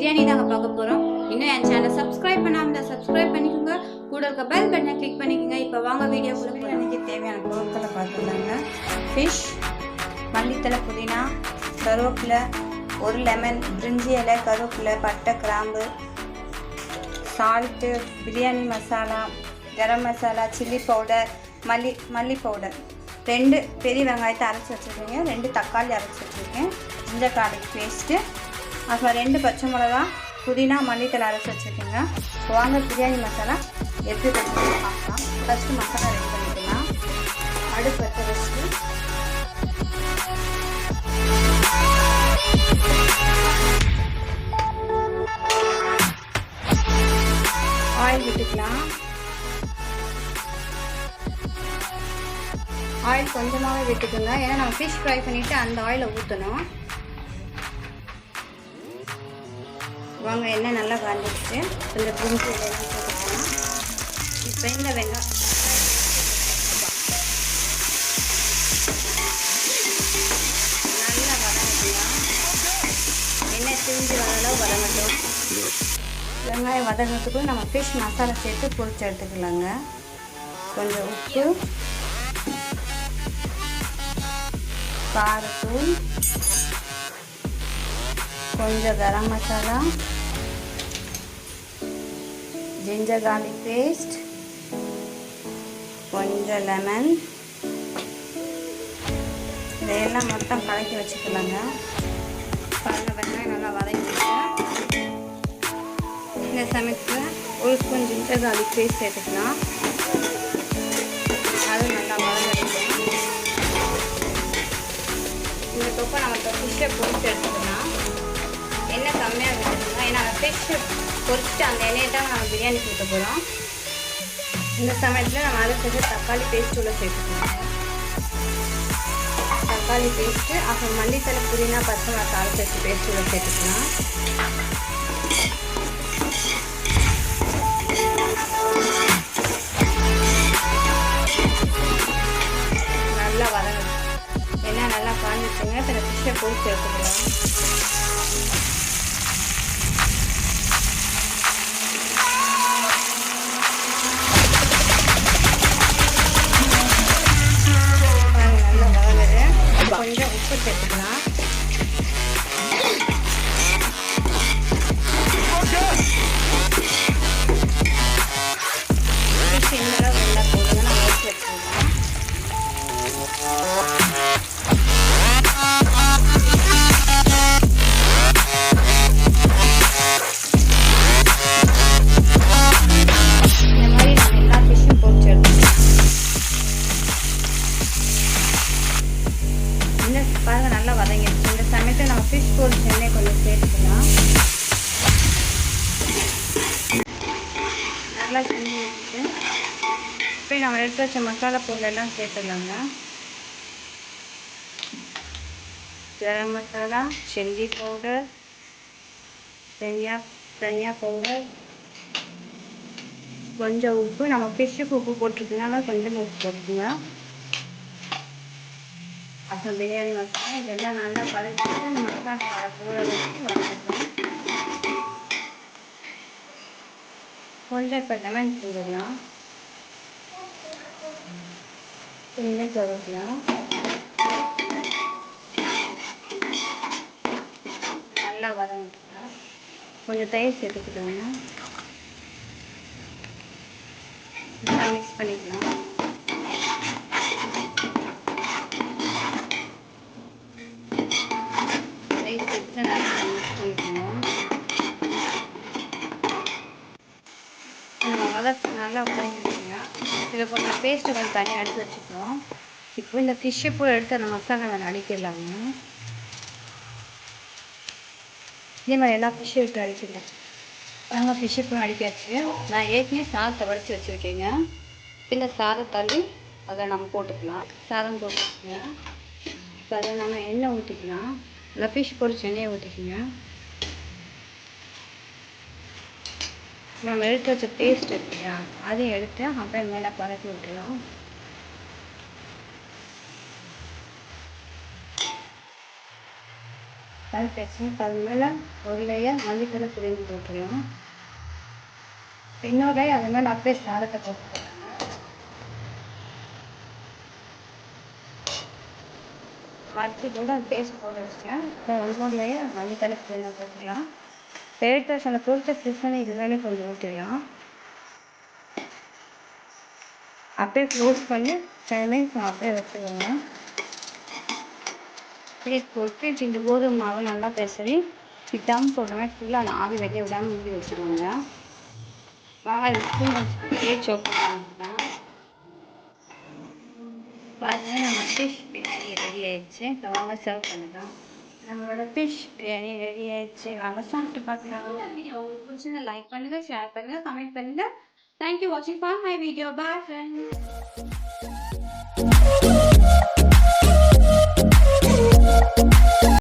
பிரியாணி தாங்க பார்க்க போகிறோம். இன்னும் என் சேனலை சப்ஸ்கிரைப் பண்ணாமல் சப்ஸ்கிரைப் பண்ணிக்கோங்க. கூட இருக்க பெல் பட்டனை கிளிக் பண்ணிக்கோங்க. இப்போ வாங்க வீடியோக்குள்ள பிரியாணிக்கு தேவையான பொருட்களை பார்த்துக்கலாங்க. ஃபிஷ், மல்லித்தலை, புதினா, கருவேப்பிலை, ஒரு லெமன், பிரிஞ்சி இலை, கருவேப்பிலை, பட்டை, கிராம்பு, salt, biryani masala, garam masala, chilli powder, மல்லி பவுடர், 2 பெரிய வெங்காயத்தை அரைச்சி வச்சுருக்கீங்க, 2 தக்காளி அரைச்சி வச்சுருக்கேன், ஜிஞ்சர் கார்லிக் பேஸ்ட்டு, அப்புறம் 2 பச்சை மிளகா, புதினா, மல்லித்தலை அரைச்சி வச்சுருக்கீங்க. வாங்க பிரியாணி மசாலா எப்படி பண்ணி பார்க்கலாம். ஃபஸ்ட்டு மசாலா ரெடி பண்ணிக்கலாம். அடுப்பு பற்ற வச்சுட்டு ஆயில் விட்டுக்கலாம். ஆயில் கொஞ்சமாகவே விட்டுக்குங்க, ஏன்னா நம்ம ஃபிஷ் ஃப்ரை பண்ணிவிட்டு அந்த ஆயிலை ஊற்றணும். வாங்க எண்ணெய் நல்லா காஞ்சிடுச்சு. இந்த புரிஞ்சு இதெல்லாம் போட்டுக்கலாம். இப்போ இந்த வெங்காயம் நல்லா வதங்கிக்கலாம். எண்ணெய் திரிஞ்சு வரலாம் வதங்கட்டும். வெங்காயம் வதங்கிறதுக்குள்ள நம்ம ஃபிஷ் மசாலா சேர்த்து பொரிச்சு எடுத்துக்கலாங்க. கொஞ்சம் உப்பு, காரத்தூள், கொஞ்சம் garam masala, ginger garlic paste, கொஞ்சம் லெமன், இதையெல்லாம் மொத்தம் கலக்கி வச்சுக்கலாங்க. வெங்காயம் நல்லா வதங்கிட்டு இந்த சமயத்தில் ஒரு ஸ்பூன் ஜிஞ்சர் கார்லிக் பேஸ்ட் சேர்த்துக்கலாம். அது நல்லா வதங்கிட்டு இந்த தொப்பை நம்ம இப்போ ஃபிஷ்ஷை பொரிச்சு எடுத்துக்கலாம். எண்ணெய் கம்மியாக விட்டுருங்க, ஏன்னா அந்த ஃபிஷ்ஷை பொரிச்சுட்டு அந்த எண்ணெயை தான் நம்ம பிரியாணி கொடுக்க போகிறோம். இந்த சமயத்தில் நம்ம அரைச்சது தக்காளி பேஸ்ட் உள்ள சேர்த்துக்கலாம். தக்காளி பேஸ்ட்டு, அப்புறம் மல்லித்தலை, புதினா, பச்சை மிளகாய் அரைச்சி பேஸ்ட் உள்ள சேர்த்துக்கலாம். நல்லா வதங்கணும். எண்ணெய் நல்லா காஞ்சிச்சுங்க. இப்போ ஃபிஷ்ஷை பொரிச்சு எடுத்துக்கலாம். நல்லா வதங்குது. கொஞ்சம் உப்பு சேர்த்துக்கலாம். ஃபிஷ் இந்த அளவு நல்லா போடுங்க. நம்ம ஊற்றி வச்சுக்கலாம். பாருங்க நல்லா வதங்கிடுச்சு. இந்த சமயத்தில் நம்ம ஃபிஷ் பொரிச்ச எண்ணெய் கொஞ்சம் சேர்த்துக்கலாம். நல்லா செஞ்சு வச்சுட்டு இப்போ நம்ம எடுத்து வச்ச மசாலா பொருள் எல்லாம் சேர்த்துக்கலாங்க. கரம் மசாலா, சில்லி பவுடர், தனியா பவுடர், கொஞ்சம் உப்பு. நம்ம ஃபிஷ்ஷுக்கு உப்பு போட்டிருக்கனால கொஞ்சம் உப்பு போட்டுக்கோங்க. அப்புறம் பிரியாணி மசாலா இதெல்லாம் நல்லா பழகிட்டு மசாலா கூட வச்சு வதக்கலாம். கொஞ்சம் இப்போ லெமன் போடலாம். கொஞ்சம் கருவேப்பிலாம் நல்லா வதங்கிக்கலாம். கொஞ்சம் தயிர் சேர்த்துக்கிட்டோங்க. நல்லா மிக்ஸ் பண்ணிக்கலாம். நல்லா போய்க்குங்க. இதை கொஞ்சம் பேஸ்ட்டு கொஞ்சம் தனியாக எடுத்து வச்சுக்கிறோம். இப்போ இந்த ஃபிஷ்ஷை போய் எடுத்து அந்த மசாலா வேறு அடிக்கலாங்க. இதே மாதிரி எல்லா ஃபிஷ்ஷும் எடுத்து அடிச்சிடலாம். நாங்கள் ஃபிஷ்ஷை போய் அடிக்காச்சு. நான் ஏற்கனவே சாதத்தை வடித்து வச்சுருக்கேங்க. இந்த சாதம் தள்ளி அதை நம்ம போட்டுக்கலாம். சாதம் போட்டுக்கோங்க. இப்போ அதை நம்ம எண்ணெய் ஊற்றிக்கலாம். இல்லை ஃபிஷ் பொரிச்சு எண்ணெயை ஊற்றிக்கோங்க. நம்ம எடுத்து வச்ச பேஸ்ட் இருக்குல்லையா, அதையும் எடுத்து அப்படியே மேலே பரப்பி விட்டுலாம். அது பேசி அது மேலே ஒரு லேயர் மல்லித்தலை புதினா போட்டுருவோம். இன்னொரு லேயர் அது மேலே அப்படியே சாதத்தை போட்டுருவோம். மறுத்து அது பேஸ்ட் போட்டு வச்சுக்கலாம். இன்னொரு லேயர் மல்லித்தலை புதினா போட்டுக்கலாம். பேஸ்ட்டை சில பொருட்கள் ஃபிஷ் இதுதானே கொஞ்சம் ஊற்றிக்கலாம். அப்படியே க்ளோஸ் பண்ணி 10 மினிட்ஸ் அப்படியே வச்சுக்கோங்க. பேஸ்ட் போட்டு இந்த கோதுமை மாவு நல்லா பெசரி தம் போட்டோம்னா ஃபுல்லாக ஆவி வெளியே விடாமல் மூடி வச்சுக்கோங்க. ஸ்பூன் வச்சு சோப் பண்ணிக்கலாம். பாருங்கள் நம்ம ஃபிஷ் பிரியாணி ரெடி ஆயிடுச்சு. வாங்க சர்வ் பண்ணிக்கலாம். நம்மளோட ஃபிஷ் பிரியாணி ரெடி ஆயிடுச்சு. வாங்க சாப்பிட்டு பார்க்கலாம். உங்களுக்கு பிடிச்சதை லைக் பண்ணுங்கள், ஷேர் பண்ணுங்கள், கமெண்ட் பண்ணுங்கள். தேங்க்யூ வாட்சிங் for my video. Bye friends.